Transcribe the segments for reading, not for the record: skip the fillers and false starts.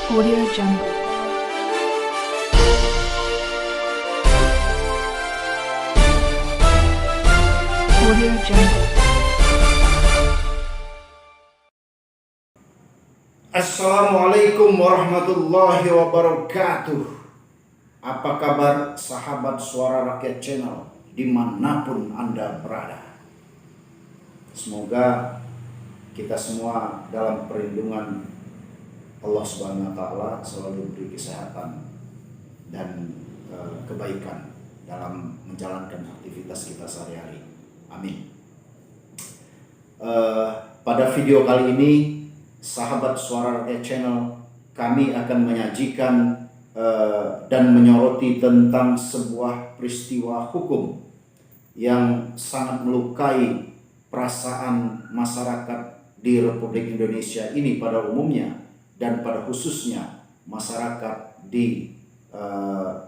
Audio Jungle. Audio Jungle. Assalamualaikum warahmatullahi wabarakatuh. Apa kabar sahabat Suara Rakyat Channel dimanapun Anda berada? Semoga kita semua dalam perlindungan Allah Subhanahu wa Ta'ala selalu diberi kesehatan dan kebaikan dalam menjalankan aktivitas kita sehari-hari. Amin. Pada video kali ini, sahabat Suara Rakyat Channel, kami akan menyajikan dan menyoroti tentang sebuah peristiwa hukum yang sangat melukai perasaan masyarakat di Republik Indonesia ini pada umumnya, dan pada khususnya masyarakat di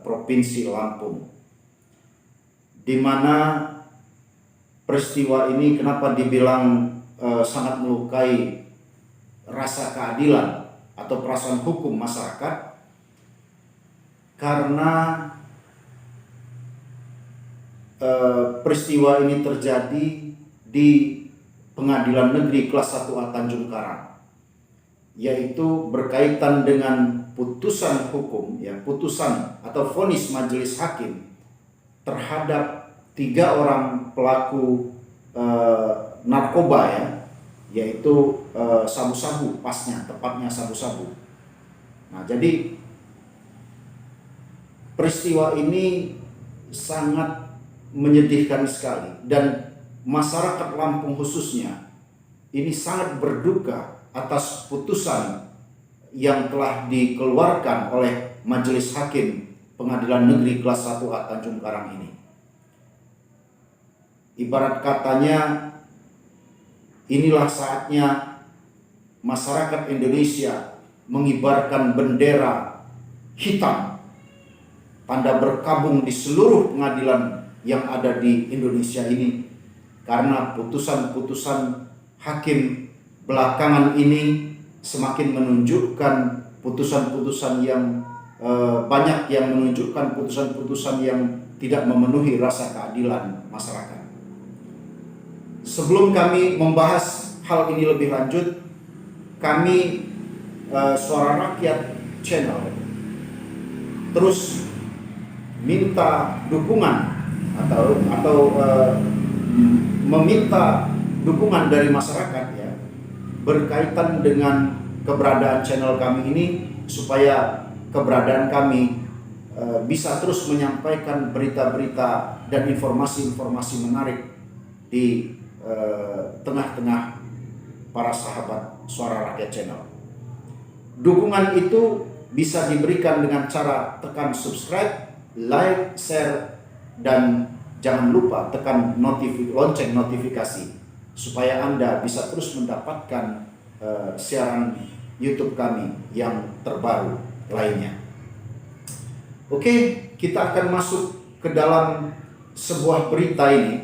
Provinsi Lampung, di mana peristiwa ini kenapa dibilang sangat melukai rasa keadilan atau perasaan hukum masyarakat, karena peristiwa ini terjadi di Pengadilan Negeri Kelas 1A Tanjung Karang, yaitu berkaitan dengan putusan hukum, putusan atau vonis majelis hakim terhadap 3 orang pelaku narkoba, yaitu sabu-sabu, tepatnya sabu-sabu. Nah, jadi peristiwa ini sangat menyedihkan sekali, dan masyarakat Lampung khususnya ini sangat berduka atas putusan yang telah dikeluarkan oleh Majelis Hakim Pengadilan Negeri Kelas 1A Tanjung Karang ini. Ibarat katanya, inilah saatnya masyarakat Indonesia mengibarkan bendera hitam, tanda berkabung di seluruh pengadilan yang ada di Indonesia ini, karena putusan-putusan hakim belakangan ini semakin menunjukkan putusan-putusan yang banyak yang menunjukkan putusan-putusan yang tidak memenuhi rasa keadilan masyarakat. Sebelum kami membahas hal ini lebih lanjut, kami Suara Rakyat Channel terus minta dukungan atau meminta dukungan dari masyarakat berkaitan dengan keberadaan channel kami ini, supaya keberadaan kami bisa terus menyampaikan berita-berita dan informasi-informasi menarik di tengah-tengah para sahabat Suara Rakyat Channel. Dukungan itu bisa diberikan dengan cara tekan subscribe, like, share, dan jangan lupa tekan lonceng notifikasi supaya Anda bisa terus mendapatkan siaran YouTube kami yang terbaru lainnya. Oke, kita akan masuk ke dalam sebuah berita ini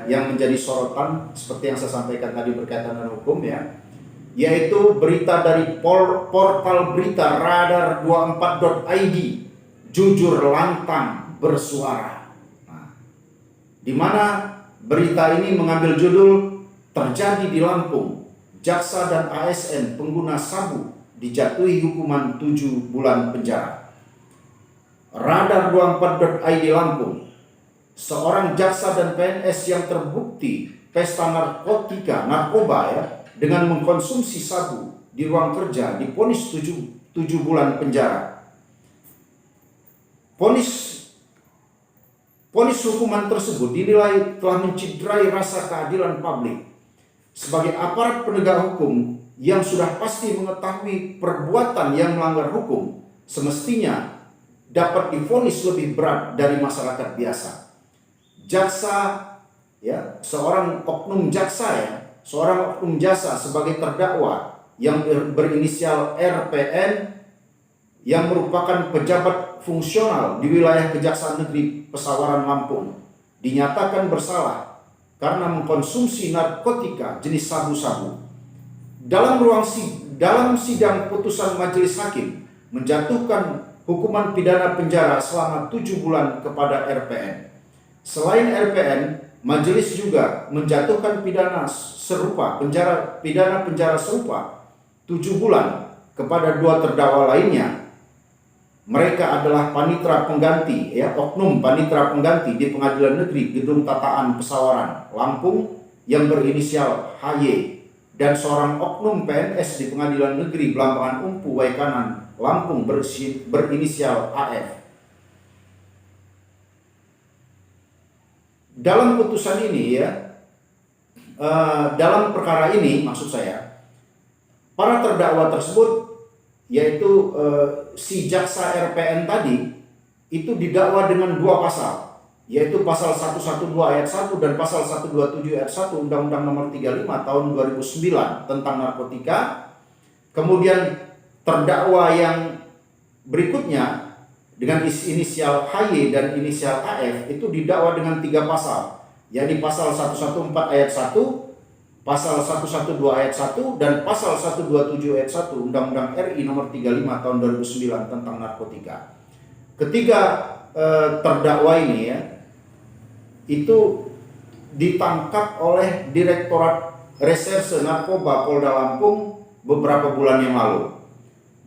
yang menjadi sorotan seperti yang saya sampaikan tadi berkaitan dengan hukum, yaitu berita dari portal berita radar24.id, jujur lantang bersuara. Di mana berita ini mengambil judul "Terjadi di Lampung, jaksa dan ASN pengguna sabu dijatuhi hukuman 7 bulan penjara." Radar24.id Lampung, seorang jaksa dan PNS yang terbukti pesta narkoba dengan mengkonsumsi sabu di ruang kerja divonis 7 bulan penjara. Vonis hukuman tersebut dinilai telah menciderai rasa keadilan publik. Sebagai aparat penegak hukum yang sudah pasti mengetahui perbuatan yang melanggar hukum, semestinya dapat divonis lebih berat dari masyarakat biasa. Jaksa, seorang oknum jasa sebagai terdakwa yang berinisial RPN, yang merupakan pejabat fungsional di wilayah Kejaksaan Negeri Pesawaran Lampung, dinyatakan bersalah karena mengkonsumsi narkotika jenis sabu-sabu. Dalam sidang putusan majelis hakim, menjatuhkan hukuman pidana penjara selama 7 bulan kepada RPN. Selain RPN, majelis juga menjatuhkan pidana penjara serupa 7 bulan kepada 2 terdakwa lainnya. Mereka adalah panitera pengganti, oknum panitera pengganti di Pengadilan Negeri Gedung Tataan Pesawaran, Lampung yang berinisial HY, dan seorang oknum PNS di Pengadilan Negeri Blambangan Umpu Waikanan, Lampung berinisial AF. Dalam putusan ini dalam perkara ini maksud saya, para terdakwa tersebut yaitu si jaksa RPN tadi itu didakwa dengan 2 pasal, yaitu pasal 112 ayat 1 dan pasal 127 ayat 1 Undang-Undang Nomor 35 tahun 2009 tentang narkotika. Kemudian terdakwa yang berikutnya dengan inisial HY dan inisial AF itu didakwa dengan 3 pasal, yakni pasal 114 ayat 1, pasal 112 ayat 1 dan pasal 127 ayat 1 Undang-Undang RI Nomor 35 tahun 2009 tentang narkotika. Ketiga terdakwa ini itu ditangkap oleh Direktorat Reserse Narkoba Polda Lampung beberapa bulan yang lalu.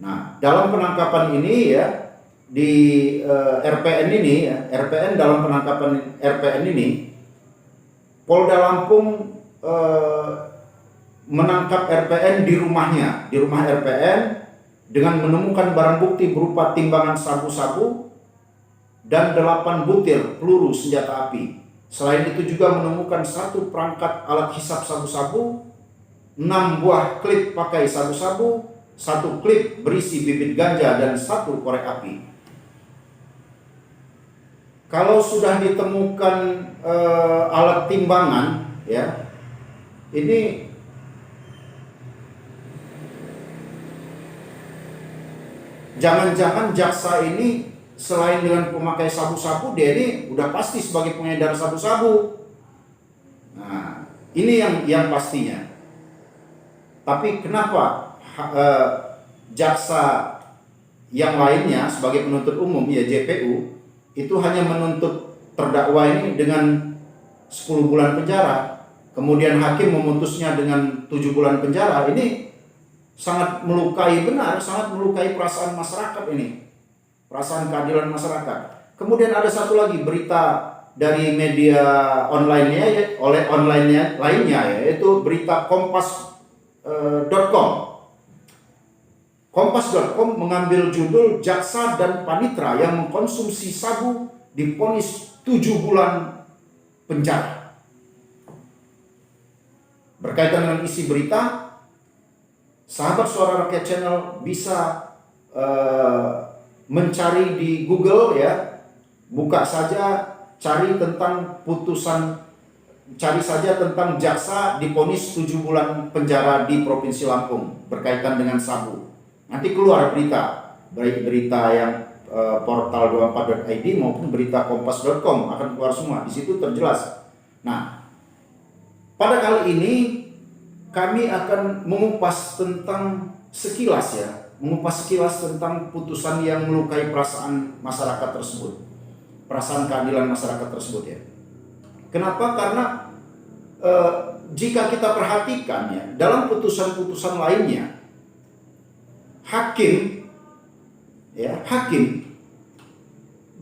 Nah, dalam penangkapan ini di RPN ini dalam penangkapan RPN ini Polda Lampung menangkap RPN di rumah RPN dengan menemukan barang bukti berupa timbangan sabu-sabu dan 8 butir peluru senjata api. Selain itu juga menemukan 1 perangkat alat hisap sabu-sabu, 6 buah klip pakai sabu-sabu, 1 klip berisi bibit ganja dan 1 korek api. Kalau sudah ditemukan alat timbangan, ini jangan-jangan jaksa ini selain dengan pemakai sabu-sabu, dia ini udah pasti sebagai pengedar sabu-sabu. Nah, ini yang pastinya. Tapi kenapa jaksa yang lainnya sebagai penuntut umum JPU itu hanya menuntut terdakwa ini dengan 10 bulan penjara, kemudian hakim memutusnya dengan 7 bulan penjara? Ini sangat melukai, sangat melukai perasaan masyarakat ini, perasaan keadilan masyarakat. Kemudian ada satu lagi berita dari media online-nya lainnya, yaitu berita Kompas.com. Kompas.com mengambil judul jaksa dan panitera yang mengkonsumsi sabu divonis 7 bulan penjara. Berkaitan dengan isi berita, sahabat Suara Rakyat Channel bisa mencari di Google buka saja, cari saja tentang jaksa divonis 7 bulan penjara di Provinsi Lampung berkaitan dengan sabu. Nanti keluar berita, baik berita yang portal 24.id maupun berita kompas.com akan keluar semua, di situ terjelas. Nah, pada kali ini kami akan mengupas sekilas tentang putusan yang melukai perasaan masyarakat tersebut, perasaan keadilan masyarakat tersebut Kenapa? Karena jika kita perhatikan dalam putusan-putusan lainnya, hakim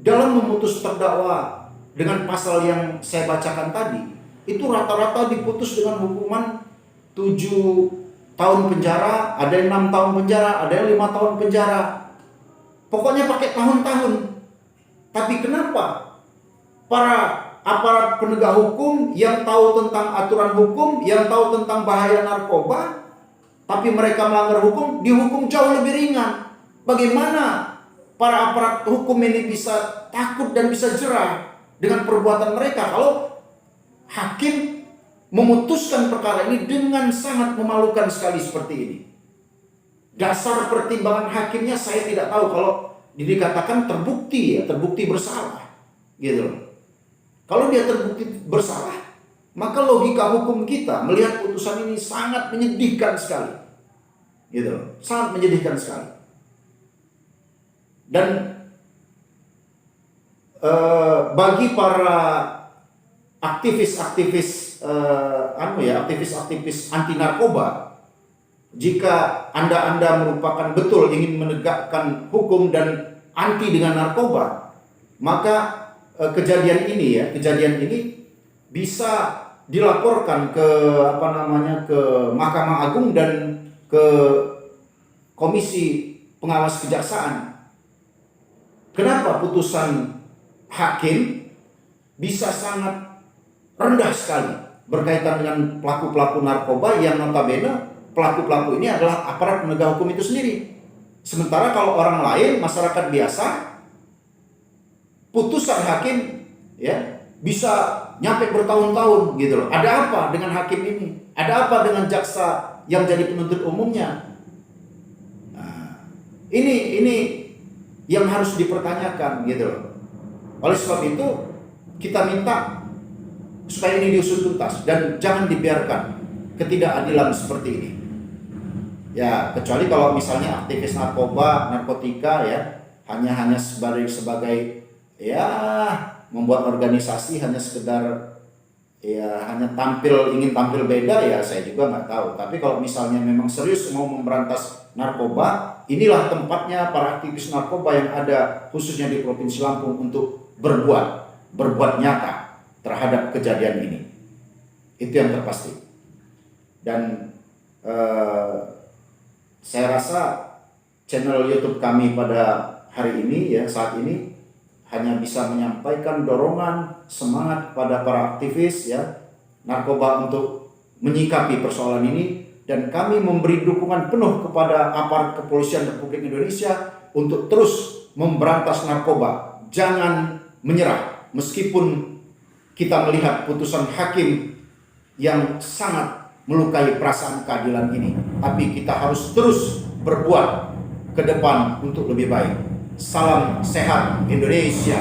dalam memutus terdakwa dengan pasal yang saya bacakan tadi, itu rata-rata diputus dengan hukuman 7 tahun penjara, ada yang 6 tahun penjara, ada yang 5 tahun penjara. Pokoknya pakai tahun-tahun. Tapi kenapa para aparat penegak hukum yang tahu tentang aturan hukum, yang tahu tentang bahaya narkoba, tapi mereka melanggar hukum, dihukum jauh lebih ringan? Bagaimana para aparat hukum ini bisa takut dan bisa jerah dengan perbuatan mereka kalau hakim memutuskan perkara ini dengan sangat memalukan sekali seperti ini? Dasar pertimbangan hakimnya saya tidak tahu. Kalau dikatakan terbukti bersalah, gitu loh. Kalau dia terbukti bersalah, maka logika hukum kita melihat putusan ini sangat menyedihkan sekali, gitu loh. Sangat menyedihkan sekali. Dan bagi para aktivis-aktivis aktivis anti narkoba, jika Anda merupakan betul ingin menegakkan hukum dan anti dengan narkoba, maka kejadian ini bisa dilaporkan ke ke Mahkamah Agung dan ke Komisi Pengawas Kejaksaan. Kenapa putusan hakim bisa sangat rendah sekali berkaitan dengan pelaku-pelaku narkoba yang notabene pelaku-pelaku ini adalah aparat penegak hukum itu sendiri. Sementara kalau orang lain, masyarakat biasa, putusan hakim bisa nyampe bertahun-tahun gitu loh. Ada apa dengan hakim ini? Ada apa dengan jaksa yang jadi penuntut umumnya? Nah, ini yang harus dipertanyakan gitu loh. Oleh sebab itu kita minta supaya ini diusut tuntas dan jangan dibiarkan ketidakadilan seperti ini. Ya, kecuali kalau misalnya aktivis narkotika hanya sebagai membuat organisasi hanya sekedar hanya ingin tampil beda, saya juga nggak tahu. Tapi kalau misalnya memang serius mau memberantas narkoba, inilah tempatnya para aktivis narkoba yang ada khususnya di Provinsi Lampung untuk berbuat nyata terhadap kejadian ini. Itu yang terpasti. Dan saya rasa channel YouTube kami pada hari ini saat ini hanya bisa menyampaikan dorongan semangat pada para aktivis narkoba untuk menyikapi persoalan ini, dan kami memberi dukungan penuh kepada aparat kepolisian Republik Indonesia untuk terus memberantas narkoba. Jangan menyerah meskipun kita melihat putusan hakim yang sangat melukai perasaan keadilan ini, tapi kita harus terus berbuat ke depan untuk lebih baik. Salam sehat Indonesia.